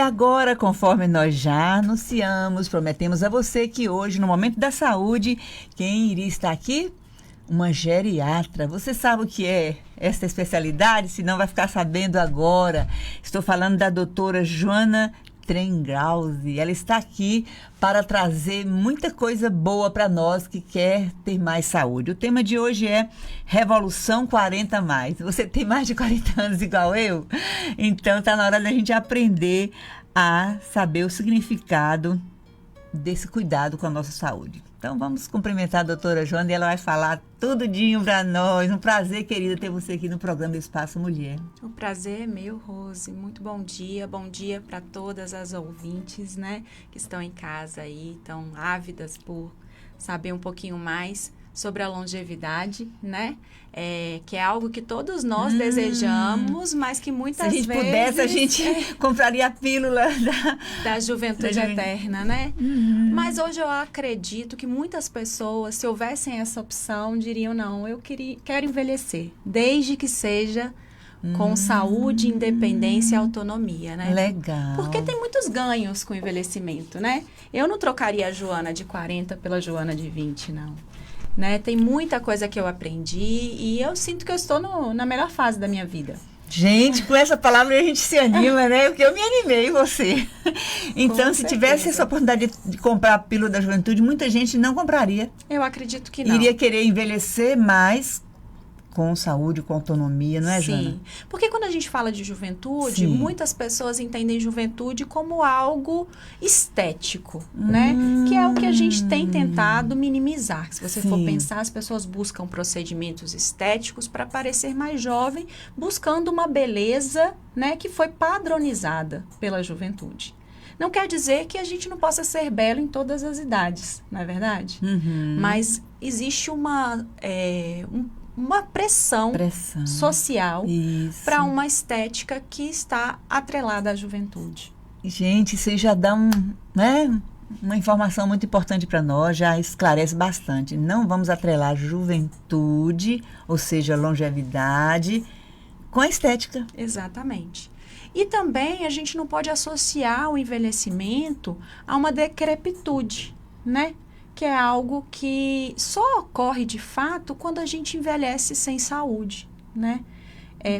agora, conforme nós já anunciamos, prometemos a você que hoje, no Momento da Saúde, quem iria estar aqui? Uma geriatra. Você sabe o que é esta especialidade? Se não, vai ficar sabendo agora. Estou falando da doutora Joana Trengrause. Ela está aqui para trazer muita coisa boa para nós que quer ter mais saúde. O tema de hoje é Revolução 40 mais. Você tem mais de 40 anos igual eu? Então está na hora da gente aprender a saber o significado desse cuidado com a nossa saúde. Então vamos cumprimentar a doutora Joana e ela vai falar tudinho para nós. Um prazer, querida, ter você aqui no programa Espaço Mulher. O prazer é meu, Rose. Muito bom dia para todas as ouvintes, né, que estão em casa aí, estão ávidas por saber um pouquinho mais sobre a longevidade, né? Que é algo que todos nós desejamos, mas que muitas vezes... Se a gente pudesse, a gente compraria a pílula da juventude eterna, né? Mas hoje eu acredito que muitas pessoas, se houvessem essa opção, diriam, não, quero envelhecer, desde que seja com saúde, independência e autonomia, né? Legal. Porque tem muitos ganhos com o envelhecimento, né? Eu não trocaria a Joana de 40 pela Joana de 20, não. Né? Tem muita coisa que eu aprendi e eu sinto que eu estou na melhor fase da minha vida. Gente, com essa palavra a gente se anima, né? Porque eu me animei, você. Então, se tivesse essa oportunidade de comprar a pílula da juventude, muita gente não compraria. Eu acredito que não. Iria querer envelhecer mais com saúde, com autonomia, não é, Joana? Sim, porque quando a gente fala de juventude, muitas pessoas entendem juventude como algo estético, né? Que é o que a gente tem tentado minimizar. Se você for pensar, as pessoas buscam procedimentos estéticos para parecer mais jovem, buscando uma beleza, né, que foi padronizada pela juventude. Não quer dizer que a gente não possa ser belo em todas as idades, não é verdade? Mas existe uma pressão social para uma estética que está atrelada à juventude. Gente, isso aí já dá uma informação muito importante para nós, já esclarece bastante. Não vamos atrelar juventude, ou seja, longevidade, com a estética. Exatamente. E também a gente não pode associar o envelhecimento a uma decrepitude, né? Que é algo que só ocorre de fato quando a gente envelhece sem saúde, né?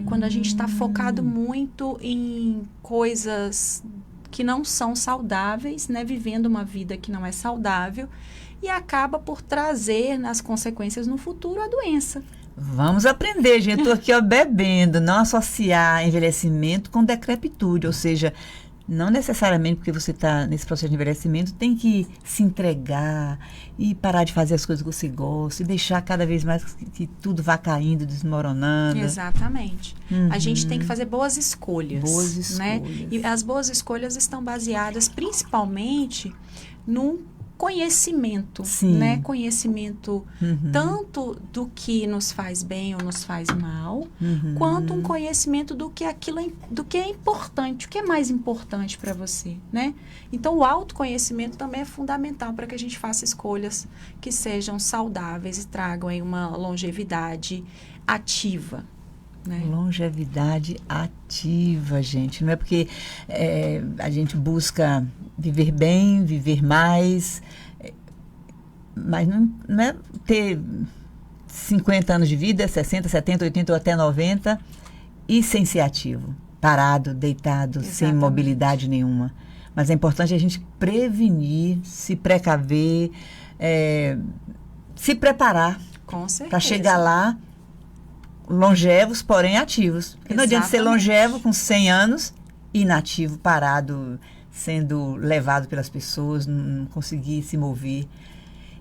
Quando a gente está focado muito em coisas que não são saudáveis, né? Vivendo uma vida que não é saudável e acaba por trazer nas consequências no futuro a doença. Vamos aprender, gente. Estou aqui bebendo, não associar envelhecimento com decrepitude, ou seja, não necessariamente porque você está nesse processo de envelhecimento tem que se entregar e parar de fazer as coisas que você gosta e deixar cada vez mais que tudo vá caindo, desmoronando. Exatamente. A gente tem que fazer boas escolhas. Boas escolhas. Né? E as boas escolhas estão baseadas principalmente no conhecimento, né? Conhecimento tanto do que nos faz bem ou nos faz mal, quanto um conhecimento do que é importante, o que é mais importante para você, né? Então, o autoconhecimento também é fundamental para que a gente faça escolhas que sejam saudáveis e tragam aí uma longevidade ativa. Né? Longevidade ativa, gente. Não é porque a gente busca viver bem, viver mais, mas não é ter 50 anos de vida, 60, 70, 80 ou até 90 e sem ser ativo, parado, deitado, sem mobilidade nenhuma. Mas é importante a gente prevenir, se precaver, se preparar para chegar lá longevos, porém ativos. Porque não adianta ser longevo com 100 anos e inativo, parado, sendo levado pelas pessoas, não conseguir se mover.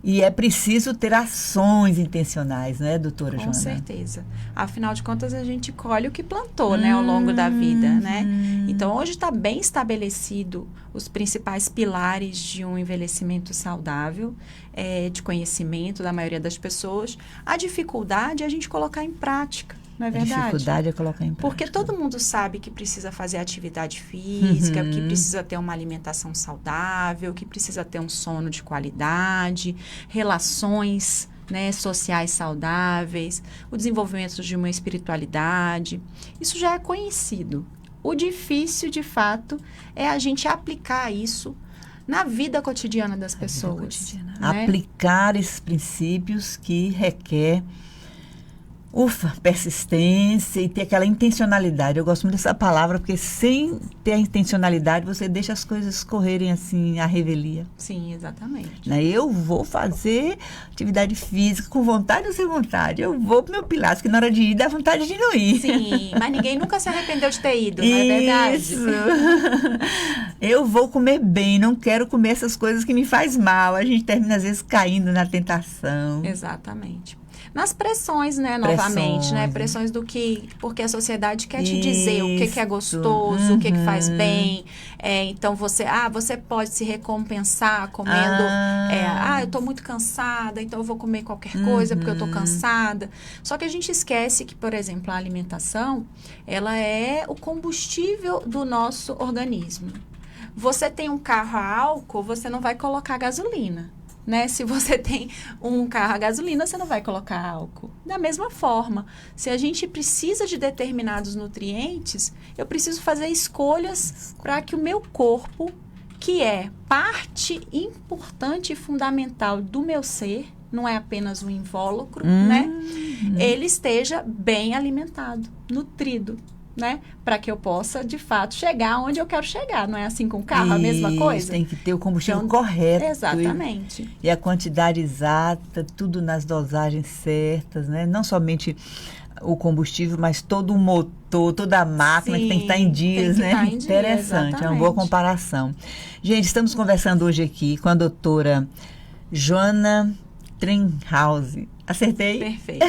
E é preciso ter ações intencionais, não é, doutora Joana? Com certeza. Afinal de contas, a gente colhe o que plantou, né, ao longo da vida, né? Então, hoje está bem estabelecido os principais pilares de um envelhecimento saudável, de conhecimento da maioria das pessoas. A dificuldade é a gente colocar em prática. Não é verdade? A dificuldade é colocar em prática. Porque todo mundo sabe que precisa fazer atividade física, que precisa ter uma alimentação saudável, que precisa ter um sono de qualidade, relações, né, sociais saudáveis, o desenvolvimento de uma espiritualidade. Isso já é conhecido. O difícil, de fato, é a gente aplicar isso na vida cotidiana das pessoas. Né? Aplicar esses princípios que requer persistência e ter aquela intencionalidade. Eu gosto muito dessa palavra, porque sem ter a intencionalidade, você deixa as coisas correrem assim, à revelia. Sim, exatamente. Né? Eu vou fazer atividade física com vontade ou sem vontade. Eu vou pro meu Pilates, que na hora de ir dá vontade de não ir. Sim, mas ninguém nunca se arrependeu de ter ido, não é verdade? Isso. Eu vou comer bem, não quero comer essas coisas que me faz mal. A gente termina, às vezes, caindo na tentação. Exatamente. Nas pressões, né, novamente, né? Pressões do que... Porque a sociedade quer te dizer o que é gostoso, o que faz bem. Então, você pode se recompensar comendo... eu tô muito cansada, então eu vou comer qualquer coisa porque eu tô cansada. Só que a gente esquece que, por exemplo, a alimentação, ela é o combustível do nosso organismo. Você tem um carro a álcool, você não vai colocar gasolina. Né? Se você tem um carro a gasolina, você não vai colocar álcool. Da mesma forma, se a gente precisa de determinados nutrientes, eu preciso fazer escolhas para que o meu corpo, que é parte importante e fundamental do meu ser, não é apenas um invólucro, né? Ele esteja bem alimentado, nutrido. Né? Para que eu possa, de fato, chegar onde eu quero chegar. Não é assim com o carro, a mesma coisa? Tem que ter o combustível correto. Exatamente. E a quantidade exata, tudo nas dosagens certas, né? Não somente o combustível, mas todo o motor, toda a máquina que tem que estar em dias, né? Interessante, é uma boa comparação. Gente, estamos conversando hoje aqui com a doutora Joana Trenhausen. Acertei? Perfeito.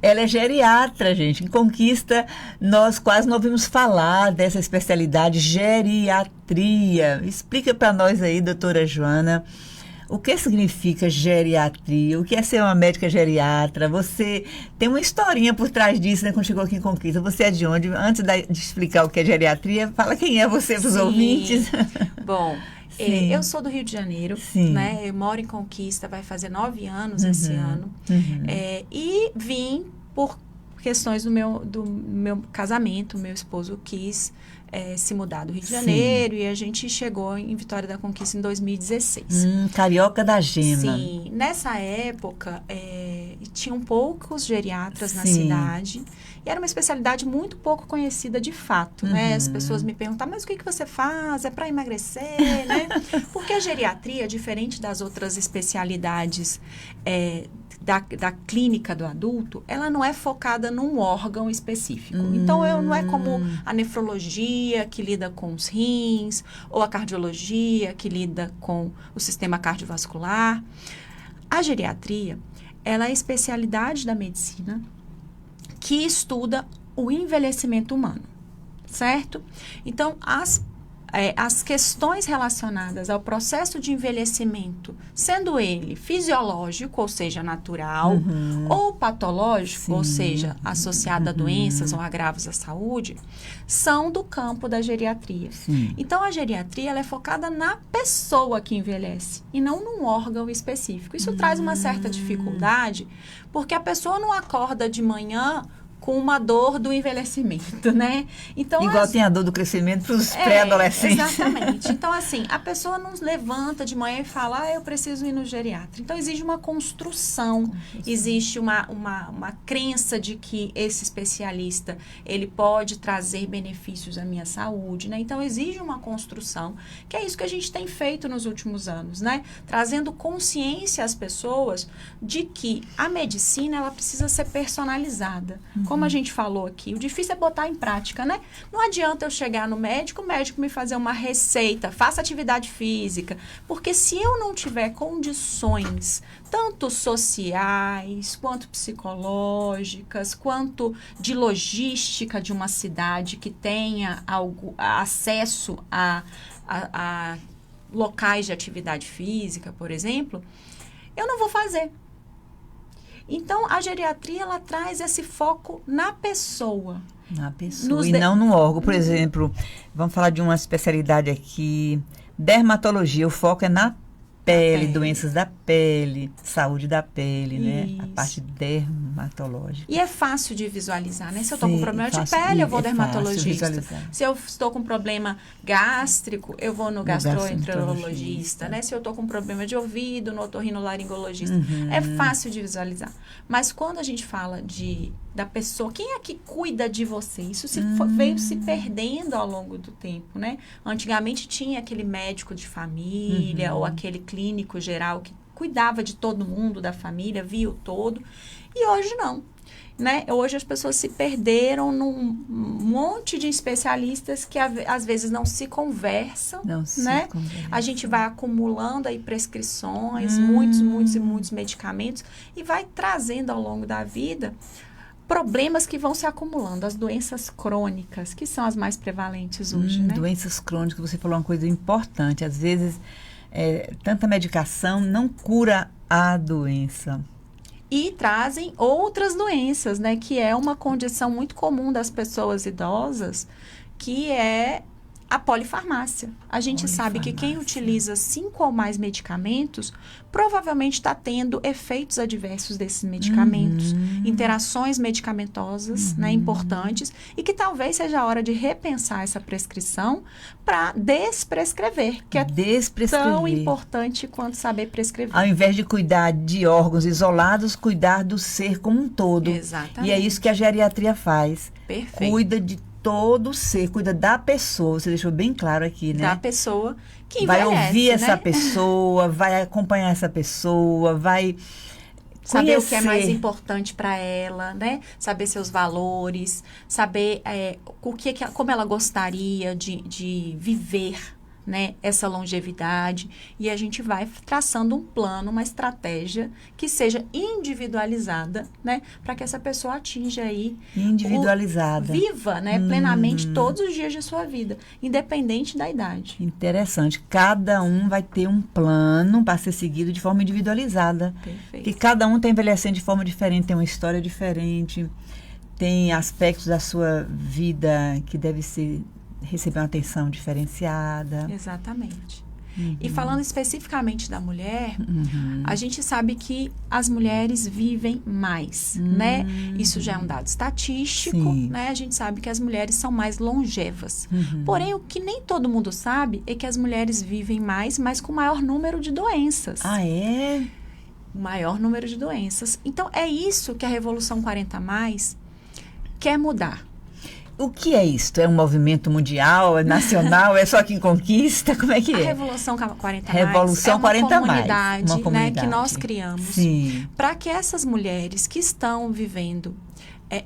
Ela é geriatra, gente. Em Conquista, nós quase não ouvimos falar dessa especialidade, geriatria. Explica para nós aí, doutora Joana, o que significa geriatria? O que é ser uma médica geriatra? Você tem uma historinha por trás disso, né? Quando chegou aqui em Conquista. Você é de onde? Antes de explicar o que é geriatria, fala quem é você para os ouvintes. Bom... eu sou do Rio de Janeiro, né? Eu moro em Conquista, vai fazer 9 anos esse ano. E vim por questões do meu casamento. Meu esposo quis se mudar do Rio de Janeiro e a gente chegou em Vitória da Conquista em 2016. Carioca da Gema. Sim. Nessa época, tinham poucos geriatras na cidade. E era uma especialidade muito pouco conhecida de fato, né? As pessoas me perguntavam, mas o que você faz? É para emagrecer, né? Porque a geriatria, diferente das outras especialidades da clínica do adulto, ela não é focada num órgão específico. Então, não é como a nefrologia, que lida com os rins, ou a cardiologia, que lida com o sistema cardiovascular. A geriatria, ela é a especialidade da medicina que estuda o envelhecimento humano, certo? Então, as questões relacionadas ao processo de envelhecimento, sendo ele fisiológico, ou seja, natural, ou patológico, ou seja, associado a doenças ou agravos à saúde, são do campo da geriatria. Então, a geriatria ela é focada na pessoa que envelhece e não num órgão específico. Isso traz uma certa dificuldade, porque a pessoa não acorda de manhã com uma dor do envelhecimento, né? Então, igual tem a dor do crescimento para os pré-adolescentes. Exatamente. Então, assim, a pessoa não levanta de manhã e fala, eu preciso ir no geriatra. Então, exige uma construção. Existe uma crença de que esse especialista, ele pode trazer benefícios à minha saúde, né? Então, exige uma construção, que é isso que a gente tem feito nos últimos anos, né? Trazendo consciência às pessoas de que a medicina, ela precisa ser personalizada. Como a gente falou aqui, o difícil é botar em prática, né? Não adianta eu chegar no médico, o médico me fazer uma receita, faça atividade física, porque se eu não tiver condições, tanto sociais, quanto psicológicas, quanto de logística de uma cidade que tenha acesso a locais de atividade física, por exemplo, eu não vou fazer. Então, a geriatria, ela traz esse foco na pessoa. Na pessoa e não no órgão. Por exemplo, vamos falar de uma especialidade aqui, dermatologia. O foco é na pele, doenças da pele, saúde da pele, Isso. né? A parte dermatológica. E é fácil de visualizar, né? Se eu estou com problema de pele, eu vou ao dermatologista. Se eu estou com problema gástrico, eu vou no gastroenterologista, né? Se eu estou com problema de ouvido, no otorrinolaringologista. É fácil de visualizar. Mas quando a gente fala da pessoa, quem é que cuida de você? Isso veio se perdendo ao longo do tempo, né? Antigamente tinha aquele médico de família ou aquele clínico geral que cuidava de todo mundo, da família, via o todo. E hoje não, né? Hoje as pessoas se perderam num monte de especialistas que às vezes não se conversam, né? A gente vai acumulando aí prescrições, muitos medicamentos e vai trazendo ao longo da vida problemas que vão se acumulando, as doenças crônicas, que são as mais prevalentes hoje, né? Doenças crônicas, você falou uma coisa importante. Às vezes, tanta medicação não cura a doença. E trazem outras doenças, né? Que é uma condição muito comum das pessoas idosas, que é a polifarmácia. A gente sabe que quem utiliza 5 ou mais medicamentos provavelmente está tendo efeitos adversos desses medicamentos, interações medicamentosas, né, importantes, e que talvez seja a hora de repensar essa prescrição para desprescrever, que é tão importante quanto saber prescrever. Ao invés de cuidar de órgãos isolados, cuidar do ser como um todo. Exatamente. E é isso que a geriatria faz. Perfeito. Cuida de todo o ser, cuida da pessoa, você deixou bem claro aqui, né? Da pessoa que envelhece, vai ouvir né? essa pessoa, vai acompanhar essa pessoa, vai saber o que é mais importante para ela, né? Saber seus valores, saber como ela gostaria de viver, né, essa longevidade, e a gente vai traçando um plano, uma estratégia que seja individualizada, né, para que essa pessoa atinja aí viva, né, plenamente todos os dias de sua vida, independente da idade. Interessante. Cada um vai ter um plano para ser seguido de forma individualizada. Perfeito. Que cada um está envelhecendo de forma diferente, tem uma história diferente, tem aspectos da sua vida que deve receber uma atenção diferenciada. Exatamente. E falando especificamente da mulher, a gente sabe que as mulheres vivem mais, né? Isso já é um dado estatístico, né? A gente sabe que as mulheres são mais longevas. Porém, o que nem todo mundo sabe é que as mulheres vivem mais, mas com maior número de doenças. Ah, é? Maior número de doenças. Então, é isso que a Revolução 40+, quer mudar. O que é isso? É um movimento mundial, é nacional, é só quem conquista? Como é que é? A Revolução 40+, Revolução é uma 40+, comunidade, uma comunidade, né, que nós criamos para que essas mulheres que estão vivendo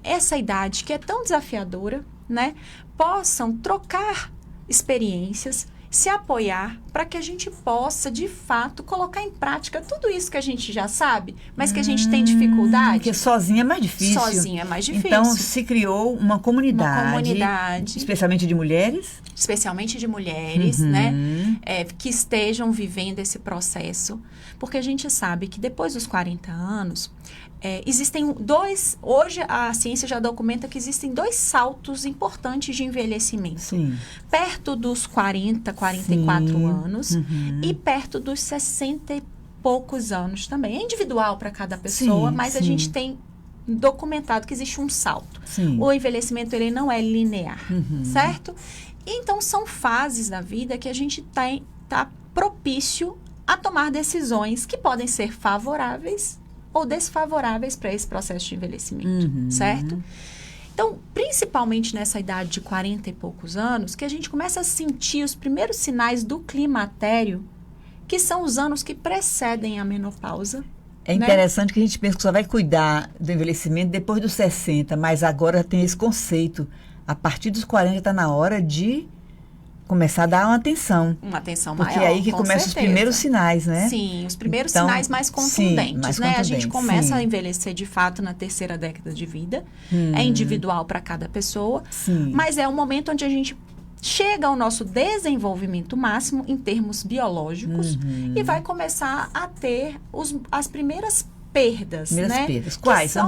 essa idade que é tão desafiadora, né, possam trocar experiências, se apoiar para que a gente possa, de fato, colocar em prática tudo isso que a gente já sabe, mas que a gente tem dificuldade. Porque sozinha é mais difícil. Sozinha é mais difícil. Então, se criou uma comunidade. Uma comunidade. Especialmente de mulheres? Especialmente de mulheres, né? Que estejam vivendo esse processo. Porque a gente sabe que depois dos 40 anos... existem hoje a ciência já documenta que existem 2 saltos importantes de envelhecimento. Sim. Perto dos 40, 44 anos e perto dos 60 e poucos anos também. É individual para cada pessoa, mas a gente tem documentado que existe um salto. O envelhecimento ele não é linear, certo? Então, são fases da vida que a gente tá propício a tomar decisões que podem ser favoráveis ou desfavoráveis para esse processo de envelhecimento, certo? Então, principalmente nessa idade de 40 e poucos anos, que a gente começa a sentir os primeiros sinais do climatério, que são os anos que precedem a menopausa. É interessante que a gente pensa que só vai cuidar do envelhecimento depois dos 60, mas agora tem esse conceito. A partir dos 40 está na hora de começar a dar uma atenção. Uma atenção maior, porque é aí que começam os primeiros sinais, né? Sim, os primeiros sinais mais contundentes, né? A gente começa a envelhecer, de fato, na terceira década de vida. É individual para cada pessoa. Mas é um momento onde a gente chega ao nosso desenvolvimento máximo em termos biológicos e vai começar a ter as primeiras perdas, né? Perdas. Quais são?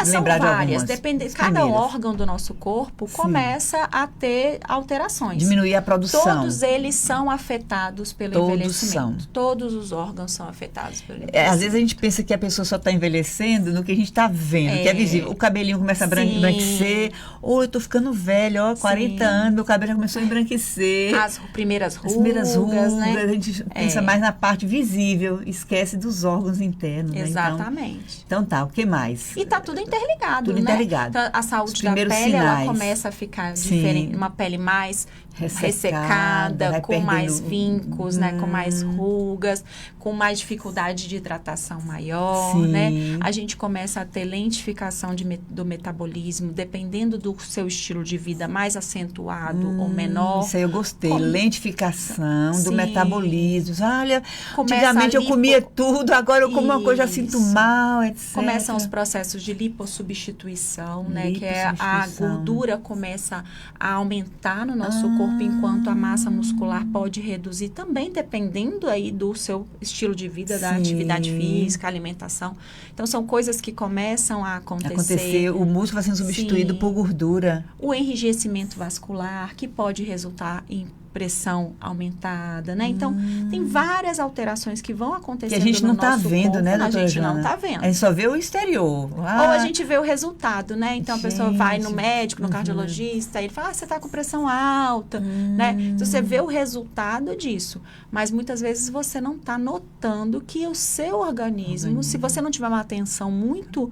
lembrar de algumas. Cada órgão do nosso corpo começa a ter alterações. Diminuir a produção. Todos eles são afetados pelo envelhecimento. Todos os órgãos são afetados pelo envelhecimento. Às vezes a gente pensa que a pessoa só está envelhecendo no que a gente está vendo, que é visível. O cabelinho começa a embranquecer. Ou eu estou ficando velho, 40 anos, meu cabelo já começou a embranquecer. As primeiras rugas, né? A gente pensa mais na parte visível, esquece dos órgãos internos. Exatamente. Né? Então tá, o que mais? E tá tudo interligado, tudo interligado. Então, a saúde da pele, ela começa a ficar diferente, uma pele mais ressecada, com mais vincos, né? Com mais rugas, com mais dificuldade de hidratação maior, né? A gente começa a ter lentificação do metabolismo, dependendo do seu estilo de vida mais acentuado ou menor. Isso aí eu gostei. Lentificação do metabolismo. Olha, antigamente eu comia tudo, agora eu como uma coisa, já sinto mal, etc. Começam os processos de lipossubstituição, né? Que é a gordura começa a aumentar no nosso corpo, enquanto a massa muscular pode reduzir, também dependendo aí do seu estilo de vida, da atividade física, alimentação. Então, são coisas que começam a acontecer. O músculo vai sendo substituído por gordura. O enrijecimento vascular, que pode resultar em pressão aumentada, né? Então, tem várias alterações que vão acontecendo no nosso corpo. Que a gente não está vendo, né, doutora A gente Joana? não está vendo. A gente só vê o exterior. Ou a gente vê o resultado, né? Então, a pessoa vai no médico, no cardiologista, e ele fala, você está com pressão alta, né? Então, você vê o resultado disso. Mas, muitas vezes, você não está notando que o seu organismo, se você não tiver uma atenção muito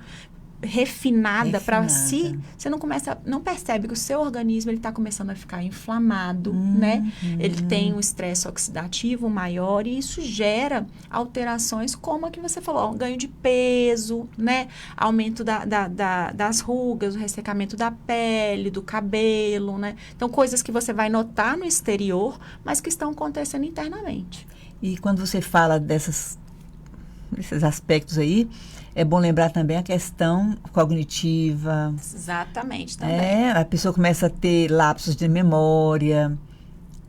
refinada para si, você não percebe que o seu organismo ele está começando a ficar inflamado, né? Ele tem um estresse oxidativo maior e isso gera alterações como a que você falou, ganho de peso, né? Aumento das rugas, o ressecamento da pele, do cabelo, né? Então, coisas que você vai notar no exterior, mas que estão acontecendo internamente. E quando você fala desses aspectos aí, é bom lembrar também a questão cognitiva. Exatamente, também. A pessoa começa a ter lapsos de memória,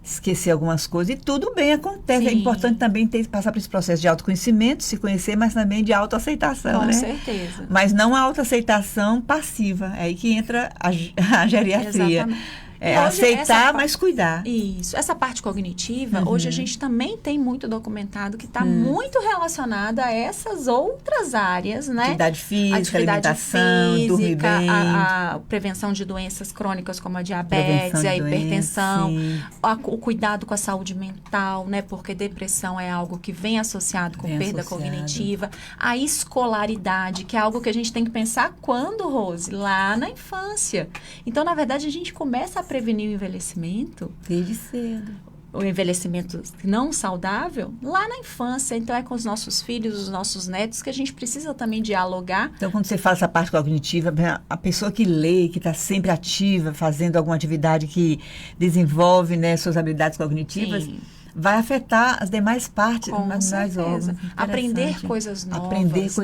esquecer algumas coisas, e tudo bem, acontece. Sim. É importante também passar por esse processo de autoconhecimento, se conhecer, mas também de autoaceitação, Com né? certeza. Mas não a autoaceitação passiva, é aí que entra a geriatria. Exatamente. Aceitar, mas cuidar. Isso. Essa parte cognitiva, hoje a gente também tem muito documentado que está muito relacionada a essas outras áreas, né? Atividade física, alimentação, dormir bem. A prevenção de doenças crônicas como a diabetes, a hipertensão, o cuidado com a saúde mental, né? Porque depressão é algo que vem associado com perda cognitiva. A escolaridade, que é algo que a gente tem que pensar quando, Rose? Lá na infância. Então, na verdade, a gente começa a prevenir o envelhecimento. Desde cedo. O envelhecimento não saudável, lá na infância. Então, é com os nossos filhos, os nossos netos, que a gente precisa também dialogar. Então, quando você fala essa parte cognitiva, a pessoa que lê, que está sempre ativa, fazendo alguma atividade que desenvolve, né, suas habilidades cognitivas, sim, vai afetar as demais partes. Com certeza. Aprender coisas novas,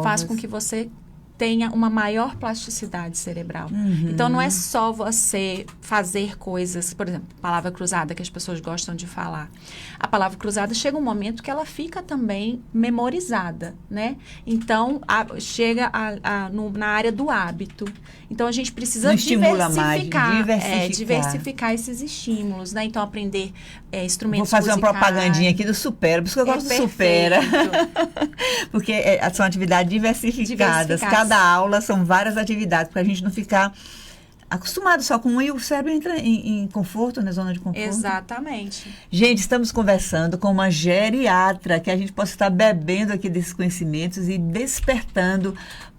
faz com que você tenha uma maior plasticidade cerebral. Então, não é só você fazer coisas, por exemplo, palavra cruzada, que as pessoas gostam de falar. A palavra cruzada chega um momento que ela fica também memorizada, né? Então, chega na área do hábito. Então, a gente precisa diversificar esses estímulos, né? Então, aprender instrumentos musicais. Vou fazer uma propagandinha aqui do Supera, por isso que eu gosto do Supera. Porque são atividades diversificadas. Cada aula são várias atividades, para a gente não ficar acostumado só com um e o cérebro entra em conforto, na zona de conforto. Exatamente. Gente, estamos conversando com uma geriatra, que a gente possa estar bebendo aqui desses conhecimentos e despertando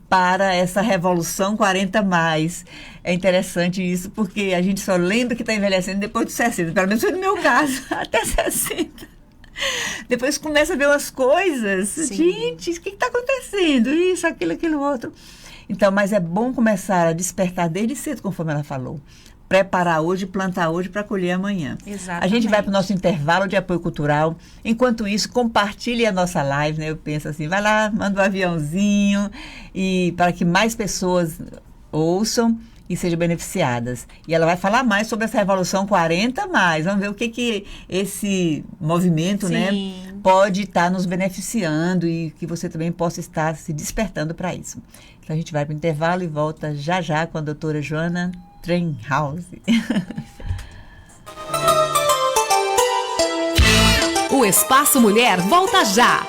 para essa revolução 40+. É interessante isso, porque a gente só lembra que está envelhecendo depois dos 60, pelo menos foi no meu caso, até 60. Depois começa a ver umas coisas. Sim. Gente, o que está acontecendo? Isso, aquilo, outro. Então, mas é bom começar a despertar desde cedo, conforme ela falou. Preparar hoje, plantar hoje para colher amanhã. Exatamente. A gente vai para o nosso intervalo de apoio cultural. Enquanto isso, compartilhe a nossa live, né? Eu penso assim, vai lá, manda um aviãozinho e para que mais pessoas ouçam e sejam beneficiadas. E ela vai falar mais sobre essa Revolução 40+. Vamos ver o que esse movimento, sim, né, pode estar nos beneficiando e que você também possa estar se despertando para isso. Então a gente vai para o intervalo e volta já com a doutora Joana Trenhouse. O Espaço Mulher volta já!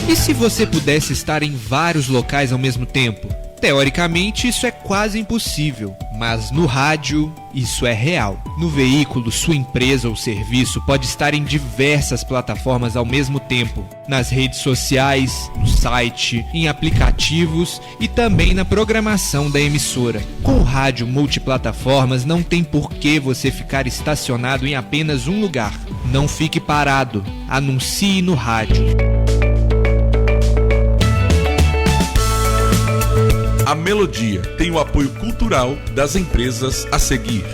E se você pudesse estar em vários locais ao mesmo tempo? Teoricamente, isso é quase impossível, mas no rádio, isso é real. No veículo, sua empresa ou serviço pode estar em diversas plataformas ao mesmo tempo, nas redes sociais, no site, em aplicativos e também na programação da emissora. Com o rádio multiplataformas, não tem por que você ficar estacionado em apenas um lugar. Não fique parado, anuncie no rádio. A Melodia tem o apoio cultural das empresas a seguir.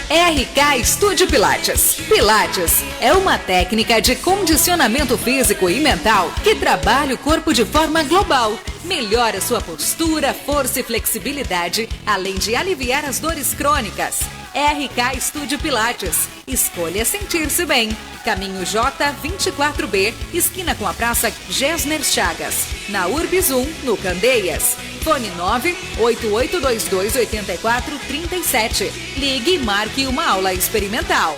RK Estúdio Pilates. Pilates é uma técnica de condicionamento físico e mental que trabalha o corpo de forma global. Melhora sua postura, força e flexibilidade, além de aliviar as dores crônicas. RK Estúdio Pilates. Escolha sentir-se bem. Caminho J24B, esquina com a Praça Gessner Chagas. Na Urbis 1, no Candeias. Fone 988228437. Ligue e marque uma aula experimental.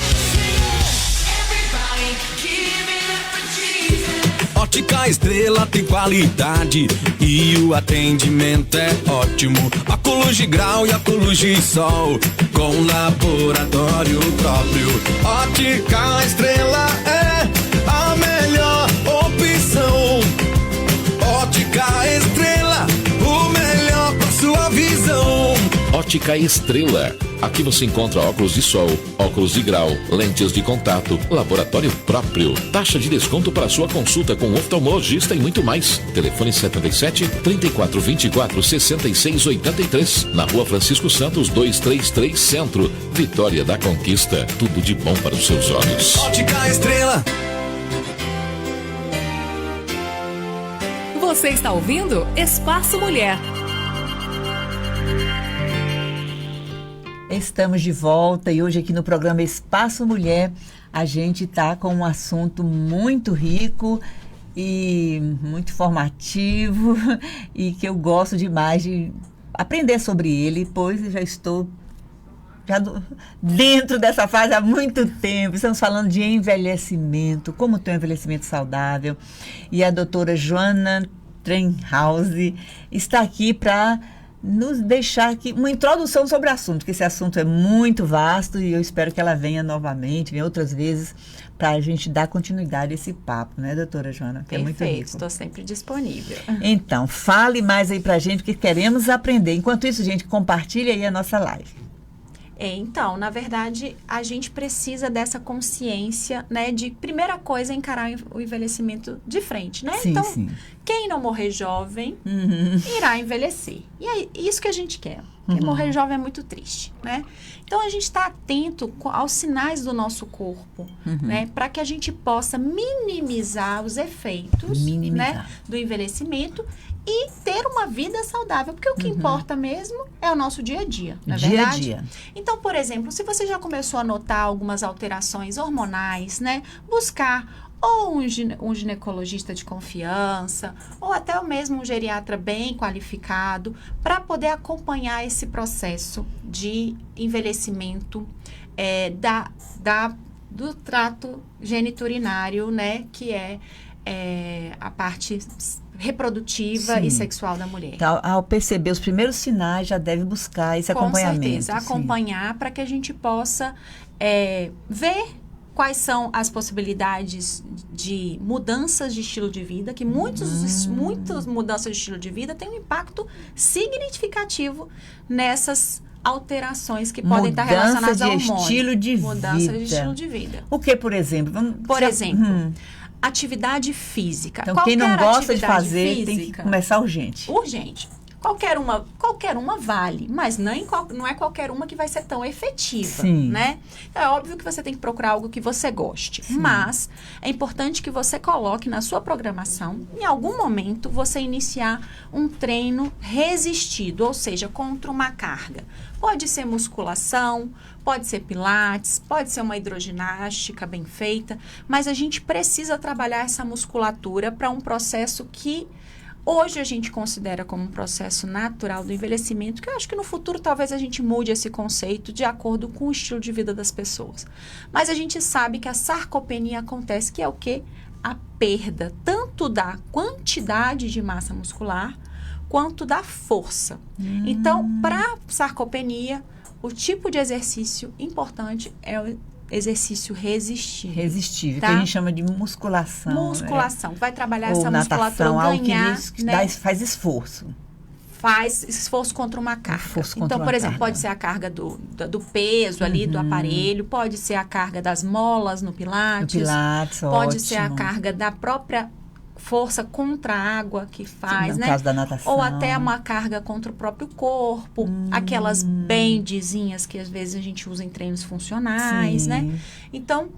Ótica Estrela tem qualidade e o atendimento é ótimo. Óculos de grau e óculos de sol, com laboratório próprio. Ótica Estrela é a melhor opção. Ótica Estrela, o melhor para sua visão. Ótica Estrela. Aqui você encontra óculos de sol, óculos de grau, lentes de contato, laboratório próprio, taxa de desconto para sua consulta com oftalmologista e muito mais. Telefone 77 3424 6683, na Rua Francisco Santos 233 Centro, Vitória da Conquista. Tudo de bom para os seus olhos. Ótica Estrela. Você está ouvindo Espaço Mulher. Estamos de volta e hoje aqui no programa Espaço Mulher a gente está com um assunto muito rico e muito informativo e que eu gosto demais de aprender sobre ele, pois eu já estou dentro dessa fase há muito tempo. Estamos falando de envelhecimento, como ter um envelhecimento saudável, e a doutora Joana Trenhouse está aqui para nos deixar aqui uma introdução sobre o assunto, porque esse assunto é muito vasto e eu espero que ela venha novamente, venha outras vezes, para a gente dar continuidade a esse papo, né, doutora Joana? Que Perfeito, é muito rico. estou sempre disponível. Então, fale mais aí para a gente, porque queremos aprender. Enquanto isso, gente, compartilha aí a nossa live. Então, na verdade, a gente precisa dessa consciência, né, de, primeira coisa, encarar o envelhecimento de frente, né? Sim, então, sim. Quem não morrer jovem, irá envelhecer. E é isso que a gente quer. Porque morrer jovem é muito triste, né? Então, a gente está atento aos sinais do nosso corpo, né? Para que a gente possa minimizar os efeitos, né, do envelhecimento e ter uma vida saudável, porque o que importa mesmo é o nosso dia a dia, não é verdade? Dia a dia. Então, por exemplo, se você já começou a notar algumas alterações hormonais, né? Buscar ou um ginecologista de confiança, ou até mesmo um geriatra bem qualificado, para poder acompanhar esse processo de envelhecimento do trato geniturinário, né? Que é a parte reprodutiva e sexual da mulher. Então, ao perceber os primeiros sinais, já deve buscar esse acompanhamento. Com certeza, acompanhar para que a gente possa ver quais são as possibilidades de mudanças de estilo de vida, que muitas mudanças de estilo de vida têm um impacto significativo nessas alterações que podem estar relacionadas ao hormônio. Mudança de estilo de vida. O que, por exemplo? Atividade física. Então, quem não gosta de fazer, tem que começar urgente. Urgente. qualquer uma vale, mas não é qualquer uma que vai ser tão efetiva, Sim. né? Então, é óbvio que você tem que procurar algo que você goste, mas é importante que você coloque na sua programação, em algum momento, você iniciar um treino resistido, ou seja, contra uma carga. Pode ser musculação, pode ser pilates, pode ser uma hidroginástica bem feita, mas a gente precisa trabalhar essa musculatura para um processo que hoje a gente considera como um processo natural do envelhecimento, que eu acho que no futuro talvez a gente mude esse conceito de acordo com o estilo de vida das pessoas. Mas a gente sabe que a sarcopenia acontece, que é o quê? A perda tanto da quantidade de massa muscular quanto da força. Então, para sarcopenia, o tipo de exercício importante é o exercício resistível. Resistível, tá? que a gente chama de musculação. Musculação, vai trabalhar Ou essa natação, musculatura, algo ganhar, que né? faz esforço. Faz esforço contra uma carga. Então, por exemplo, pode ser a carga do peso ali, do aparelho, pode ser a carga das molas no pilates, pode ser a carga da própria força contra a água que faz, né? No caso da natação. Ou até uma carga contra o próprio corpo, aquelas bendezinhas que às vezes a gente usa em treinos funcionais, né? Então,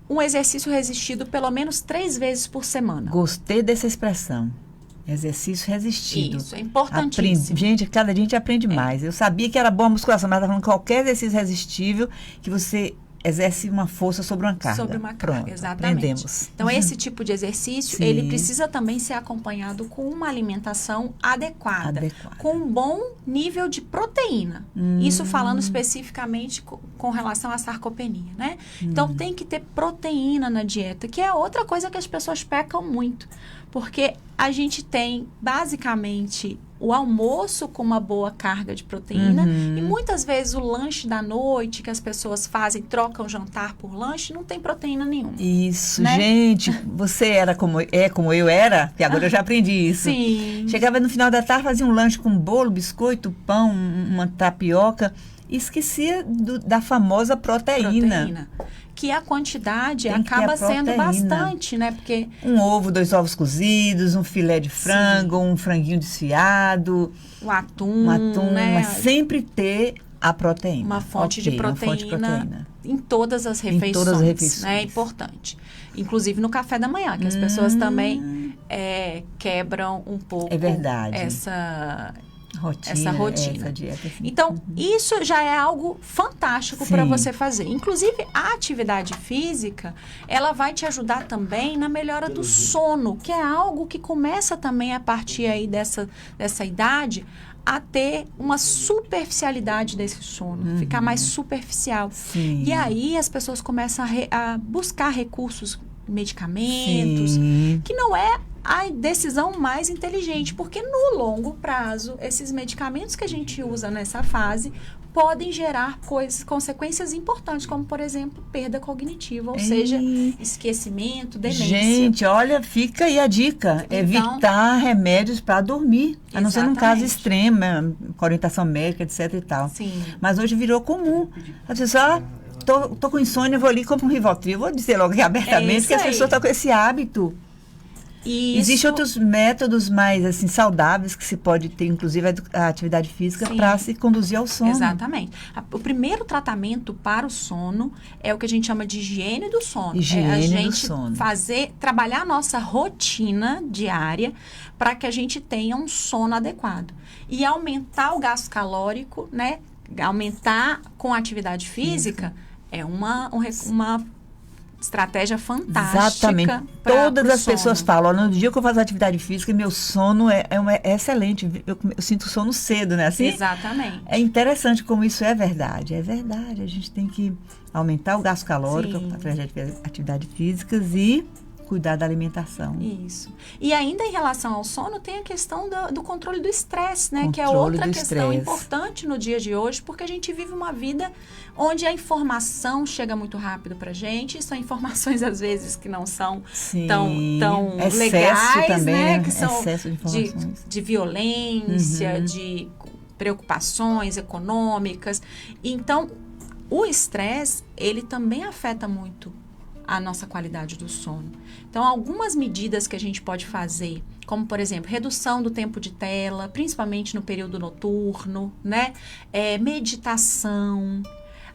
um exercício resistido pelo menos 3 vezes por semana. Gostei dessa expressão. Exercício resistido. Isso, é importantíssimo. Gente, cada dia a gente aprende mais. Eu sabia que era boa a musculação, mas estava falando qualquer exercício resistível que você exerce uma força sobre uma carga. Sobre uma carga, pronto, exatamente. Aprendemos. Então, esse tipo de exercício, ele precisa também ser acompanhado com uma alimentação adequada. Com um bom nível de proteína. Isso falando especificamente com relação à sarcopenia, né? Então, tem que ter proteína na dieta, que é outra coisa que as pessoas pecam muito. Porque a gente tem, basicamente, o almoço com uma boa carga de proteína e muitas vezes o lanche da noite que as pessoas fazem, trocam o jantar por lanche, não tem proteína nenhuma. Isso, né? Gente, você era como eu era, que agora eu já aprendi isso. Sim. Chegava no final da tarde, fazia um lanche com bolo, biscoito, pão, uma tapioca e esquecia da famosa proteína. Que a quantidade Tem que acaba ter a sendo proteína. bastante, né? Porque um ovo, 2 ovos cozidos, um filé de frango, um franguinho desfiado, o atum, né? Mas sempre ter a proteína. Uma fonte de proteína em todas as refeições. Em todas as refeições. Né? É importante. Inclusive no café da manhã, que as pessoas também quebram um pouco essa rotina. Essa dieta, assim. Então, isso já é algo fantástico para você fazer. Inclusive, a atividade física, ela vai te ajudar também na melhora do sono, que é algo que começa também a partir aí dessa idade a ter uma superficialidade desse sono, ficar mais superficial. Sim. E aí as pessoas começam a buscar recursos, medicamentos, que não é a decisão mais inteligente, porque no longo prazo, esses medicamentos que a gente usa nessa fase podem gerar consequências importantes, como, por exemplo, perda cognitiva, ou seja, esquecimento, demência. Gente, olha, fica aí a dica, evitar remédios para dormir, a não ser num caso extremo, com orientação médica, etc e tal. Sim. Mas hoje virou comum. A pessoa, tô com insônia, vou ali e compro um Rivotril. Vou dizer logo aqui abertamente que as pessoas estão com esse hábito. Existem outros métodos mais assim saudáveis que se pode ter, inclusive a atividade física, para se conduzir ao sono. Exatamente. O primeiro tratamento para o sono é o que a gente chama de higiene do sono. Higiene do sono. Trabalhar a nossa rotina diária para que a gente tenha um sono adequado. E aumentar o gasto calórico, né? Aumentar com a atividade física é uma estratégia fantástica. Exatamente. Todas as pessoas falam, no dia que eu faço atividade física, meu sono é excelente. Eu sinto sono cedo, né? Assim, exatamente. É interessante como isso é verdade. É verdade. A gente tem que aumentar o gasto calórico através de atividades físicas e cuidar da alimentação. Isso. E ainda em relação ao sono, tem a questão do controle do estresse, né? Que é outra questão importante no dia de hoje, porque a gente vive uma vida onde a informação chega muito rápido pra gente. São informações, às vezes, que não são tão legais, também, né? Que são de violência, de preocupações econômicas. Então, o estresse, ele também afeta muito a nossa qualidade do sono. Então, algumas medidas que a gente pode fazer, como, por exemplo, redução do tempo de tela, principalmente no período noturno, né? Meditação,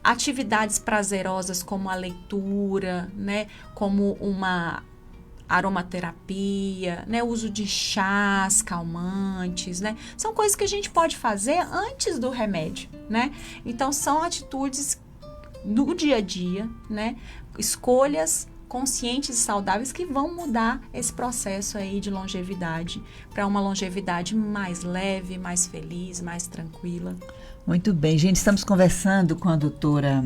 atividades prazerosas como a leitura, né? Como uma aromaterapia, né? O uso de chás calmantes, né? São coisas que a gente pode fazer antes do remédio, né? Então, são atitudes do dia a dia, né? Escolhas conscientes e saudáveis que vão mudar esse processo aí de longevidade para uma longevidade mais leve, mais feliz, mais tranquila. Muito bem, gente, estamos conversando com a doutora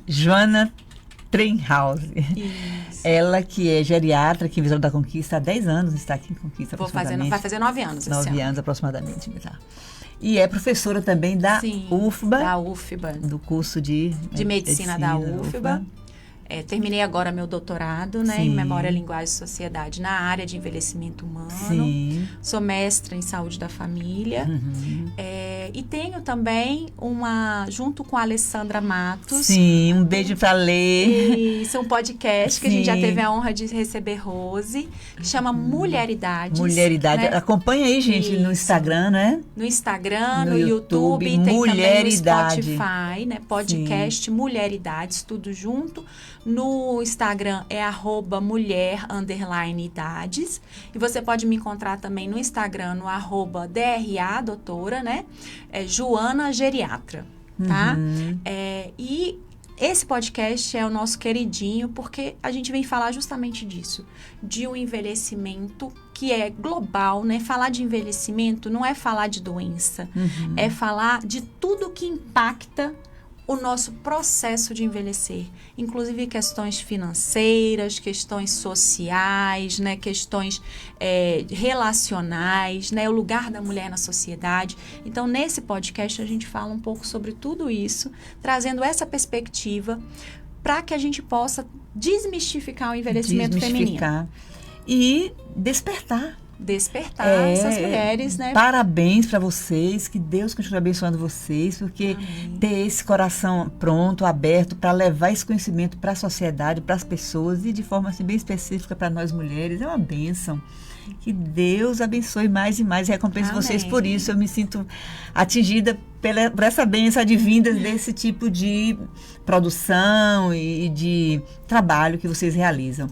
Joana Trenhausen. Ela que é geriatra aqui em Vitória da Conquista há 10 anos, está aqui em Conquista aproximadamente. Vai fazer 9 anos esse ano. 9 anos aproximadamente, tá? E é professora também da UFBA. Da UFBA. Do curso de Medicina da UFBA. Terminei agora meu doutorado, né, em Memória, Linguagem e Sociedade na área de envelhecimento humano. Sim. Sou mestra em saúde da família. E tenho também junto com a Alessandra Matos. Sim, um beijo pra Lê. Isso, um podcast que a gente já teve a honra de receber Rose, que chama Mulheridades. Mulheridade. Né? Acompanha aí, gente, no Instagram, né? No Instagram, no YouTube, tem também no Spotify, né? Podcast Mulheridades, tudo junto. No Instagram é @mulher_idades. E você pode me encontrar também no Instagram, no @DRA, doutora, né? Joana Geriatra, tá? E esse podcast é o nosso queridinho, porque a gente vem falar justamente disso. De um envelhecimento que é global, né? Falar de envelhecimento não é falar de doença. É falar de tudo que impacta o nosso processo de envelhecer, inclusive questões financeiras, questões sociais, né, questões relacionais, né, o lugar da mulher na sociedade. Então, nesse podcast, a gente fala um pouco sobre tudo isso, trazendo essa perspectiva para que a gente possa desmistificar o envelhecimento feminino. E despertar essas mulheres, né? Parabéns para vocês, que Deus continue abençoando vocês, porque ter esse coração pronto, aberto para levar esse conhecimento para a sociedade, para as pessoas e de forma assim, bem específica para nós mulheres, é uma bênção. Que Deus abençoe mais e mais e recompense vocês por isso. Eu me sinto atingida por essa bênção advinda desse tipo de produção e de trabalho que vocês realizam.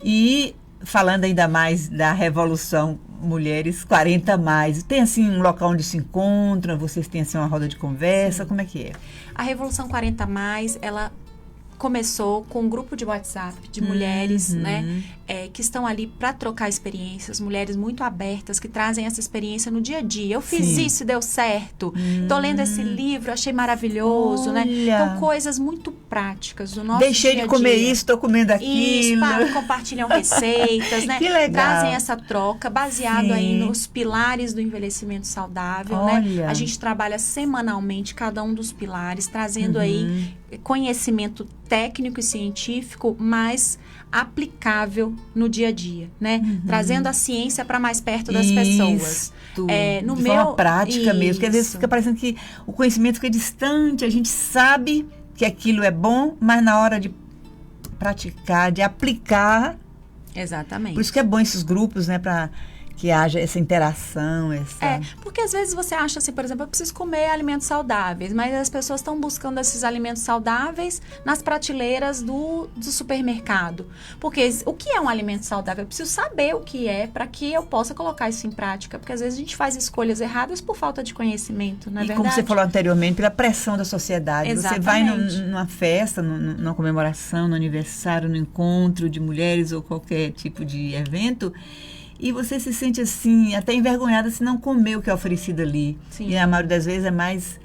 E falando ainda mais da Revolução Mulheres 40+, tem assim um local onde se encontram, vocês têm assim uma roda de conversa, como é que é? A Revolução 40+, ela começou com um grupo de WhatsApp de mulheres, né, que estão ali para trocar experiências, mulheres muito abertas, que trazem essa experiência no dia a dia. Eu fiz isso e deu certo. Tô lendo esse livro, achei maravilhoso, né? Então, coisas muito práticas do nosso Deixei dia a de comer dia. isso, tô comendo aquilo. Isso, compartilham receitas, né? Que legal. Trazem essa troca baseado aí nos pilares do envelhecimento saudável, né? A gente trabalha semanalmente cada um dos pilares, trazendo aí conhecimento técnico e científico mais aplicável no dia a dia, né? Trazendo a ciência para mais perto das pessoas. De forma prática mesmo, porque às vezes fica parecendo que o conhecimento fica distante, a gente sabe que aquilo é bom, mas na hora de praticar, de aplicar... Exatamente. Por isso que é bom esses grupos, né, para que haja essa interação, porque às vezes você acha assim, por exemplo, eu preciso comer alimentos saudáveis, mas as pessoas estão buscando esses alimentos saudáveis nas prateleiras do supermercado. Porque o que é um alimento saudável? Eu preciso saber o que é para que eu possa colocar isso em prática, porque às vezes a gente faz escolhas erradas por falta de conhecimento, não é verdade? E como você falou anteriormente, pela pressão da sociedade. Exatamente. Você vai numa festa, numa comemoração, no aniversário, no encontro de mulheres ou qualquer tipo de evento, e você se sente assim, até envergonhada se não comer o que é oferecido ali. Sim. E a maioria das vezes é mais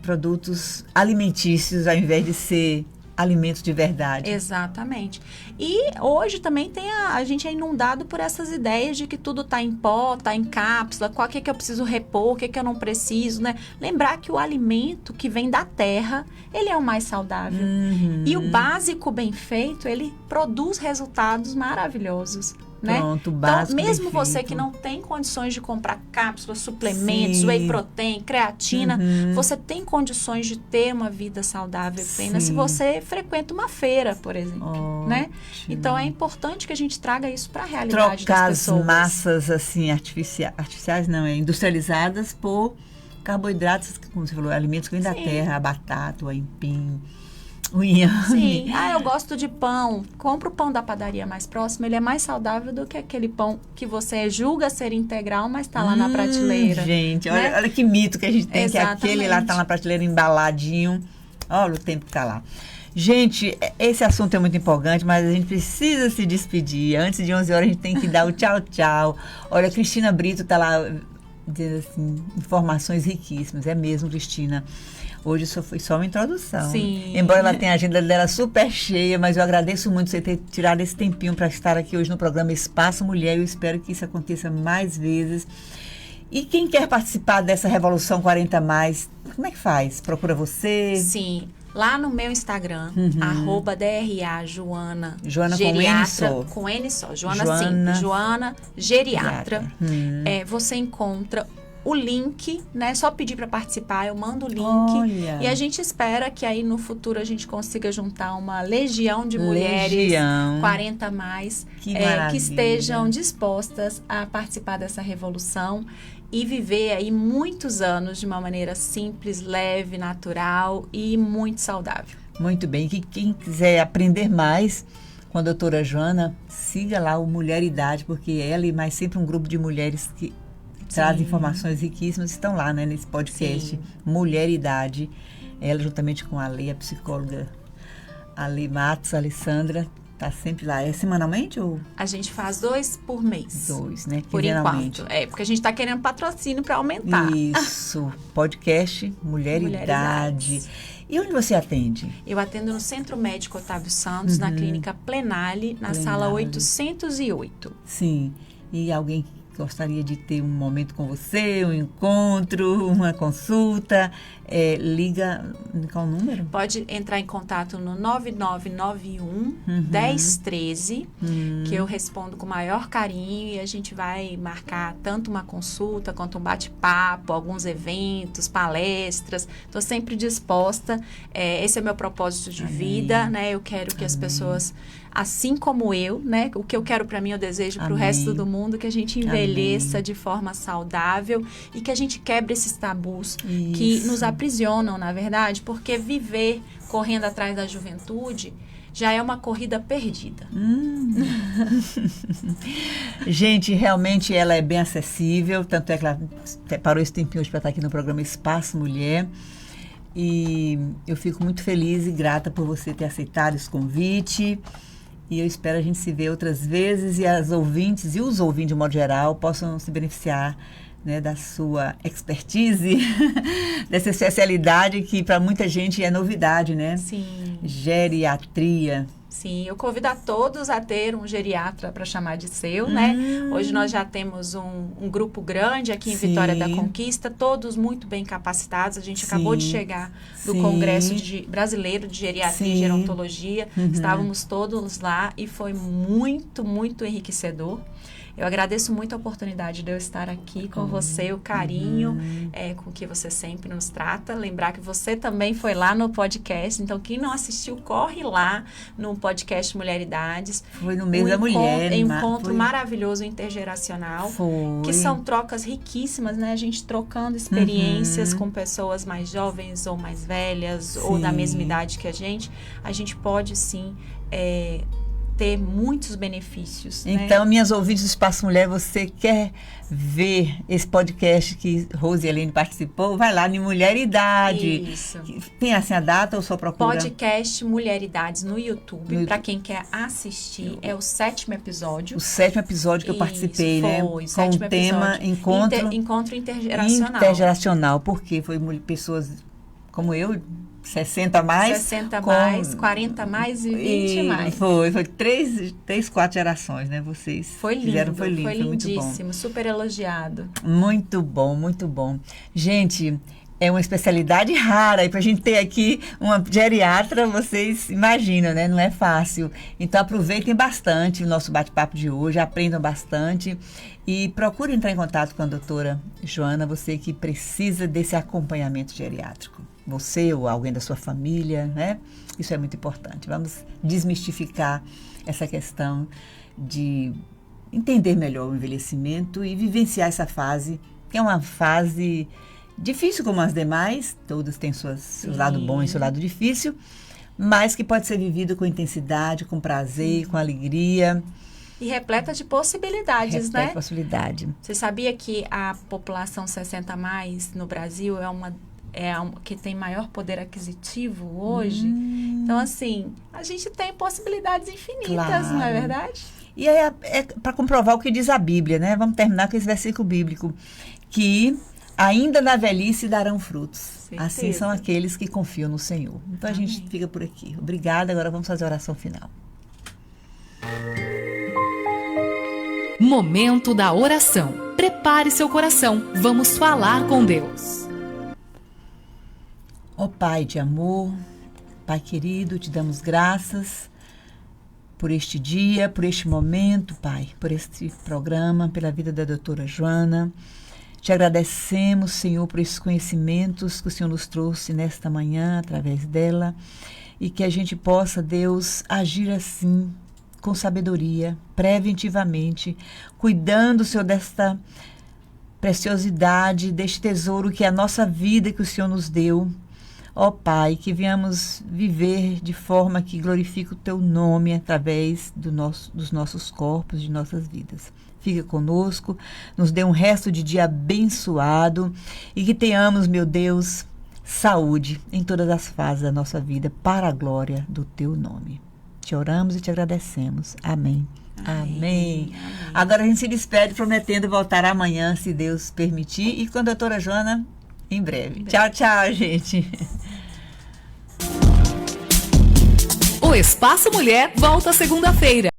produtos alimentícios, ao invés de ser alimentos de verdade. Exatamente. E hoje também a gente é inundado por essas ideias de que tudo está em pó, está em cápsula, qual que eu preciso repor, o que eu não preciso, né? Lembrar que o alimento que vem da terra, ele é o mais saudável. E o básico bem feito, ele produz resultados maravilhosos. né? Pronto, básico, então, mesmo perfeito. você que não tem condições de comprar cápsulas, suplementos, whey protein, creatina, você tem condições de ter uma vida saudável e plena se você frequenta uma feira, por exemplo, né? Então, é importante que a gente traga isso para a realidade trocar das pessoas. as massas, assim, artificiais não, industrializadas por carboidratos, como você falou, alimentos que vêm da terra, a batata, o aipim, o inhame. Sim, eu gosto de pão. Compra o pão da padaria mais próxima, ele é mais saudável do que aquele pão que você julga ser integral, mas está lá na prateleira. Gente, né? olha que mito que a gente tem, Exatamente. que aquele lá está na prateleira embaladinho. Olha o tempo que está lá. Gente, esse assunto é muito empolgante, mas a gente precisa se despedir. Antes de 11 horas a gente tem que dar o tchau, tchau. Olha, a Cristina Brito está lá dizendo assim, informações riquíssimas. É mesmo, Cristina. Hoje foi só uma introdução. Sim. Embora ela tenha a agenda dela super cheia, mas eu agradeço muito você ter tirado esse tempinho para estar aqui hoje no programa Espaço Mulher. Eu espero que isso aconteça mais vezes. E quem quer participar dessa Revolução 40+, como é que faz? Procura você? Sim. Lá no meu Instagram, @DRA Joana. Joana geriatra, com N só. Joana simples. Joana Geriatra. Você encontra o link, né? Só pedir para participar, eu mando o link. Olha. E a gente espera que aí no futuro a gente consiga juntar uma legião de mulheres 40+, que estejam dispostas a participar dessa revolução e viver aí muitos anos de uma maneira simples, leve, natural e muito saudável. Muito bem. E quem quiser aprender mais com a doutora Joana, siga lá o Mulheridade, porque ela e mais sempre um grupo de mulheres que trazem informações riquíssimas, estão lá, né, nesse podcast. Sim. Mulheridade. Ela, juntamente com a Lei, a psicóloga Ale Matos, a Alessandra, tá sempre lá. É semanalmente ou? A gente faz 2 por mês. 2, né? Por enquanto. Porque a gente tá querendo patrocínio para aumentar. Isso. Podcast Mulheridade. E onde você atende? Eu atendo no Centro Médico Otávio Santos, na Clínica Plenale, na sala 808. Sim. E alguém gostaria de ter um momento com você, um encontro, uma consulta, liga, qual o número? Pode entrar em contato no 9991 1013, que eu respondo com o maior carinho e a gente vai marcar tanto uma consulta quanto um bate-papo, alguns eventos, palestras. Estou sempre disposta. Esse é meu propósito de vida, né? Eu quero que as pessoas, assim como eu, né? O que eu quero para mim, eu desejo para o resto do mundo, que a gente envelheça de forma saudável e que a gente quebre esses tabus que nos aprisionam, na verdade, porque viver correndo atrás da juventude já é uma corrida perdida. Gente, realmente ela é bem acessível, tanto é que ela parou esse tempinho hoje para estar aqui no programa Espaço Mulher. E eu fico muito feliz e grata por você ter aceitado esse convite. E eu espero a gente se ver outras vezes e as ouvintes e os ouvintes de modo geral possam se beneficiar, né, da sua expertise, dessa especialidade que para muita gente é novidade, né? Sim. Geriatria. Sim, eu convido a todos a ter um geriatra para chamar de seu, né? Hoje nós já temos um grupo grande aqui em Vitória da Conquista, todos muito bem capacitados. A gente acabou de chegar do Congresso Brasileiro de Geriatria e Gerontologia. Estávamos todos lá e foi muito, muito enriquecedor. Eu agradeço muito a oportunidade de eu estar aqui com você, o carinho com que você sempre nos trata. Lembrar que você também foi lá no podcast, então quem não assistiu, corre lá no podcast Mulheridades. Foi no mês da mulher. Encontro maravilhoso intergeracional, que são trocas riquíssimas, né? A gente trocando experiências com pessoas mais jovens ou mais velhas, ou da mesma idade que a gente pode sim ter muitos benefícios. Então, né? Minhas ouvintes do Espaço Mulher, você quer ver esse podcast que Rose e Helene participou? Vai lá em Mulheridade. Isso. Tem assim a data ou só procura? Podcast Mulheridades no YouTube. Para quem quer assistir, é o 7º episódio. O 7º episódio que eu participei, foi, né? Com o tema Encontro Intergeracional. Intergeracional, porque foi pessoas como eu, 60 mais. 60 mais, 40 mais e 20 mais. Foi 3, 4 gerações, né? Vocês foi lindo, fizeram, foi lindo, foi lindíssimo, muito bom. Super elogiado. Muito bom, muito bom. Gente, é uma especialidade rara, e para a gente ter aqui uma geriatra, vocês imaginam, né? Não é fácil. Então, aproveitem bastante o nosso bate-papo de hoje, aprendam bastante e procurem entrar em contato com a doutora Joana, você que precisa desse acompanhamento geriátrico. Você ou alguém da sua família, né? Isso é muito importante. Vamos desmistificar essa questão de entender melhor o envelhecimento e vivenciar essa fase, que é uma fase difícil como as demais, todas têm seu lado bom e seu lado difícil, mas que pode ser vivido com intensidade, com prazer, com alegria. E repleta de possibilidades, né? Possibilidade. Você sabia que a população 60 a mais no Brasil é a que tem maior poder aquisitivo hoje? Então, assim, a gente tem possibilidades infinitas, claro. Não é verdade? E é para comprovar o que diz a Bíblia, né? Vamos terminar com esse versículo bíblico, que ainda na velhice darão frutos. Certeza. Assim são aqueles que confiam no Senhor. Então, Amém. A gente fica por aqui. Obrigada. Agora vamos fazer a oração final. Momento da oração. Prepare seu coração. Vamos falar com Deus. Ó Pai de amor, Pai querido, te damos graças por este dia, por este momento, Pai, por este programa, pela vida da doutora Joana. Te agradecemos, Senhor, por esses conhecimentos que o Senhor nos trouxe nesta manhã, através dela, e que a gente possa, Deus, agir assim, com sabedoria, preventivamente, cuidando, Senhor, desta preciosidade, deste tesouro que é a nossa vida que o Senhor nos deu. Ó Pai, que venhamos viver de forma que glorifique o Teu nome através dos nossos corpos, de nossas vidas. Fica conosco, nos dê um resto de dia abençoado e que tenhamos, meu Deus, saúde em todas as fases da nossa vida, para a glória do Teu nome. Te oramos e te agradecemos. Amém. Amém. Amém. Agora a gente se despede prometendo voltar amanhã, se Deus permitir, e com a doutora Joana em breve. Tchau, tchau, gente. O Espaço Mulher volta segunda-feira.